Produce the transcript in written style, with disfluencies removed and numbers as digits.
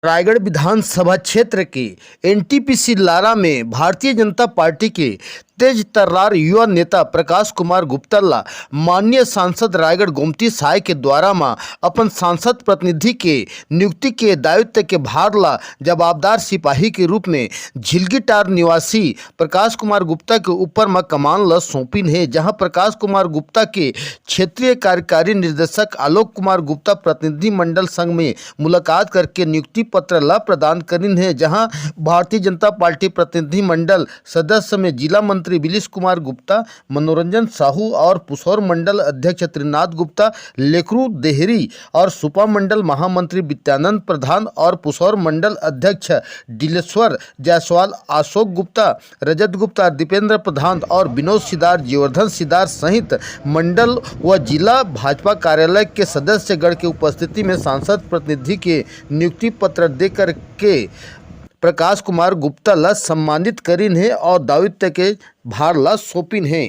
रायगढ़ विधानसभा क्षेत्र के NTPC Lara में भारतीय जनता पार्टी के तेज तर्रार युवा नेता प्रकाश कुमार गुप्ता ला माननीय सांसद रायगढ़ गोमती साय के द्वारा में अपन सांसद प्रतिनिधि के नियुक्ति के दायित्व के भार ला जवाबदार सिपाही के रूप में झिलगिटार निवासी प्रकाश कुमार गुप्ता के ऊपर में कमान ला सौंपिन है। जहां प्रकाश कुमार गुप्ता के क्षेत्रीय कार्यकारी निर्देशक आलोक कुमार गुप्ता प्रतिनिधि मंडल संघ में मुलाकात करके नियुक्ति पत्र ला प्रदान करिन है। जहां भारतीय जनता पार्टी प्रतिनिधि मंडल सदस्य में जिला मंत्री बिलिस कुमार गुप्ता, मनोरंजन साहू और पुसौर मंडल अध्यक्ष त्रिनाथ गुप्ता, लेकरू देहरी और सुपा मंडल महामंत्री वित्यानंद प्रधान और पुसौर मंडल अध्यक्ष दिलेश्वर जायसवाल, अशोक गुप्ता, रजत गुप्ता, दीपेंद्र प्रधान और विनोद सिदार, जीवर्धन सिदार सहित मंडल व जिला भाजपा कार्यालय के सदस्यगण की उपस्थिति में सांसद प्रतिनिधि के नियुक्ति पत्र देकर के प्रकाश कुमार गुप्ता ला सम्मानित करिन है और दायित्व के भार ला सौंपिन है।